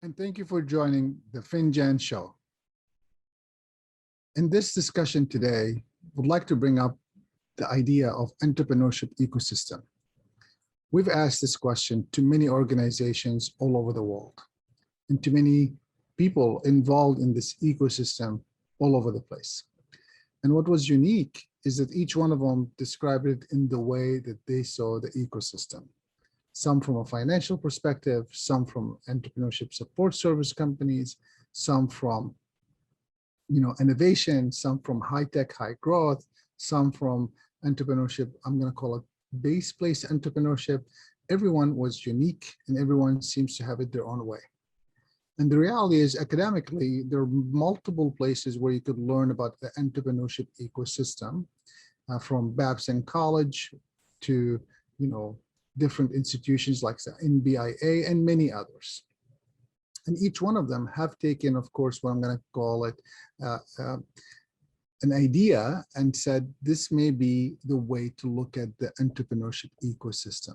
And thank you for joining the Finjan Show. In this discussion today, would like to bring up the idea of entrepreneurship ecosystem. We've asked this question to many organizations all over the world and to many people involved in this ecosystem all over the place. And what was unique is that each one of them described it in the way that they saw the ecosystem. Some from a financial perspective, some from entrepreneurship support service companies, some from innovation, some from high tech, high growth, some from entrepreneurship, I'm going to call it base place entrepreneurship. Everyone was unique and everyone seems to have it their own way. And the reality is, academically, there are multiple places where you could learn about the entrepreneurship ecosystem, from Babson College to, different institutions like the NBIA and many others. And each one of them have taken, of course, what I'm going to call it an idea and said, this may be the way to look at the entrepreneurship ecosystem.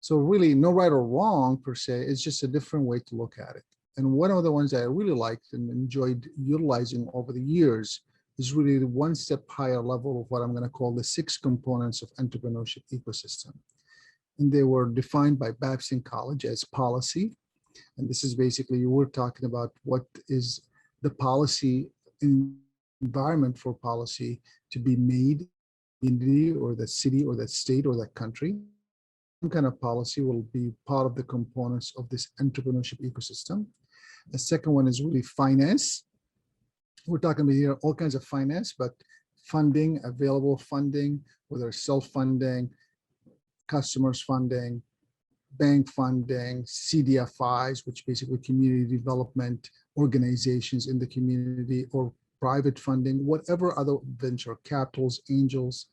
So really no right or wrong per se, it's just a different way to look at it. And one of the ones that I really liked and enjoyed utilizing over the years is really the one step higher level of what I'm going to call the 6 components of entrepreneurship ecosystem. And they were defined by Babson College as policy. And this is basically, we're talking about what is the policy environment for policy to be made in the or the city or that state or that country. Some kind of policy will be part of the components of this entrepreneurship ecosystem. The second one is really finance. We're talking about here all kinds of finance, but funding, available funding, whether self-funding, customers funding, bank funding, CDFIs, which basically community development organizations in the community, or private funding, whatever other venture capitals, angels.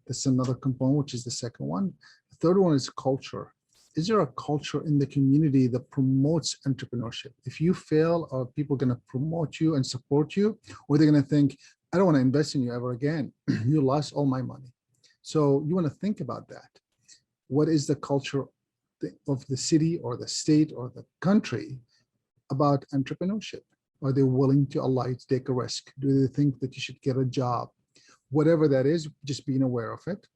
That's another component, which is the second one. The third one is culture. Is there a culture in the community that promotes entrepreneurship? If you fail, are people going to promote you and support you? Or they're going to think, I don't want to invest in you ever again. You lost all my money. So you want to think about that. What is the culture of the city or the state or the country about entrepreneurship? Are they willing to ally to take a risk? Do they think that you should get a job? Whatever that is, just being aware of it.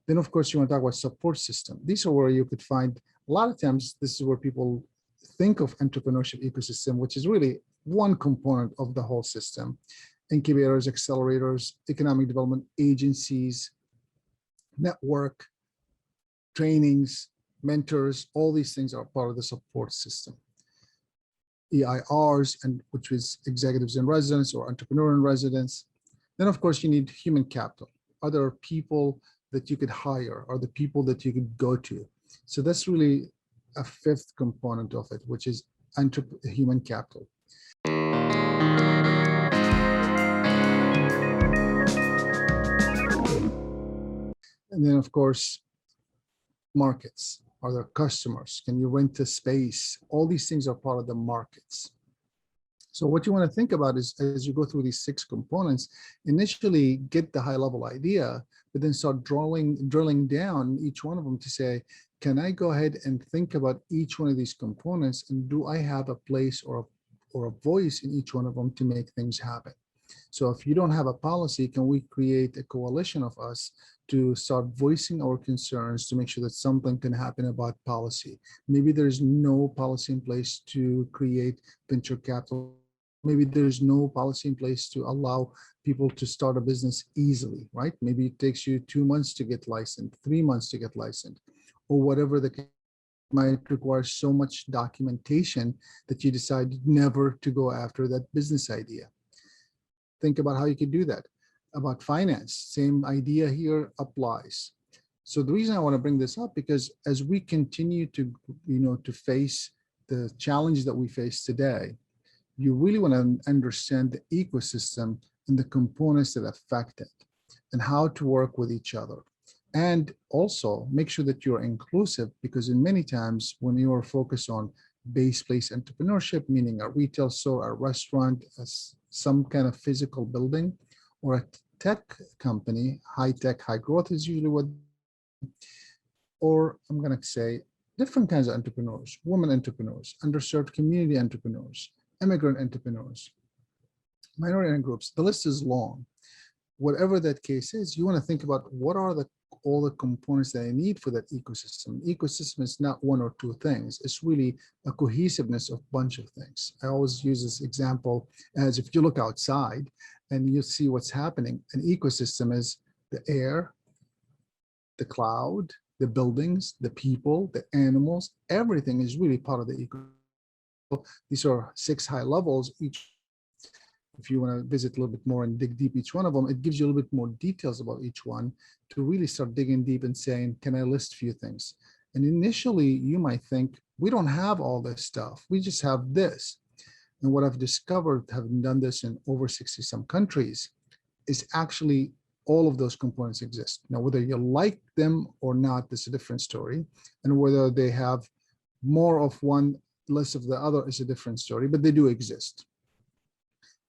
Then, of course, you want to talk about support system. These are where you could find, a lot of times, this is where people think of entrepreneurship ecosystem, which is really one component of the whole system. Incubators, accelerators, economic development agencies, network, trainings, mentors, all these things are part of the support system. EIRs, and which is executives in residence or entrepreneur in residence. Then, of course, you need human capital. Are there people that you could hire? Are the people that you could go to? So that's really a 5th component of it, which is human capital. And then, of course, markets. Are there customers? Can you rent a space? All these things are part of the markets. So what you want to think about is, as you go through these 6 components, initially get the high level idea, but then start drilling down each one of them to say, can I go ahead and think about each one of these components, and do I have a place or a voice in each one of them to make things happen? So if you don't have a policy, can we create a coalition of us to start voicing our concerns to make sure that something can happen about policy? Maybe there's no policy in place to create venture capital. Maybe there's no policy in place to allow people to start a business easily, right? Maybe it takes you 2 months to get licensed, 3 months to get licensed, or whatever the case might require so much documentation that you decide never to go after that business idea. Think about how you could do that. About finance, same idea here applies. So the reason I want to bring this up, because as we continue to, to face the challenge that we face today, you really want to understand the ecosystem and the components that affect it and how to work with each other. And also make sure that you're inclusive, because in many times when you are focused on base place entrepreneurship, meaning a retail store, a restaurant, some kind of physical building, or a tech company, high tech, high growth is usually what, or I'm going to say different kinds of entrepreneurs, women entrepreneurs, underserved community entrepreneurs, immigrant entrepreneurs, minority groups. The list is long. Whatever that case is, you want to think about what are all the components that I need for that ecosystem. Ecosystem is not one or two things. It's really a cohesiveness of a bunch of things. I always use this example as if you look outside and you see what's happening. An ecosystem is the air, the cloud, the buildings, the people, the animals, everything is really part of the ecosystem. These are 6 high levels. Each, if you want to visit a little bit more and dig deep each one of them, it gives you a little bit more details about each one to really start digging deep and saying, can I list a few things? And initially you might think, we don't have all this stuff. We just have this. And what I've discovered, having done this in over 60 some countries, is actually all of those components exist. Now, whether you like them or not, that's a different story. And whether they have more of one, less of the other is a different story, but they do exist.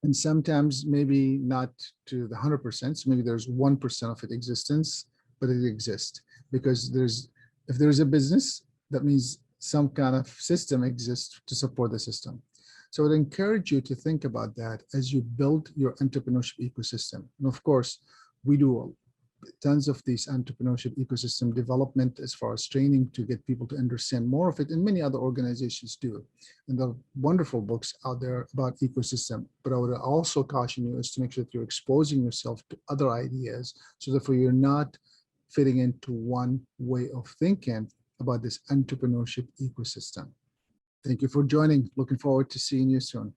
And sometimes maybe not to the 100%, so maybe there's 1% of its existence, but it exists because if there's a business, that means some kind of system exists to support the system. So I'd encourage you to think about that as you build your entrepreneurship ecosystem. And of course, we do tons of these entrepreneurship ecosystem development as far as training to get people to understand more of it, and many other organizations do. And there are wonderful books out there about ecosystem, but I would also caution you is to make sure that you're exposing yourself to other ideas so that you're not fitting into one way of thinking about this entrepreneurship ecosystem. Thank you for joining. Looking forward to seeing you soon.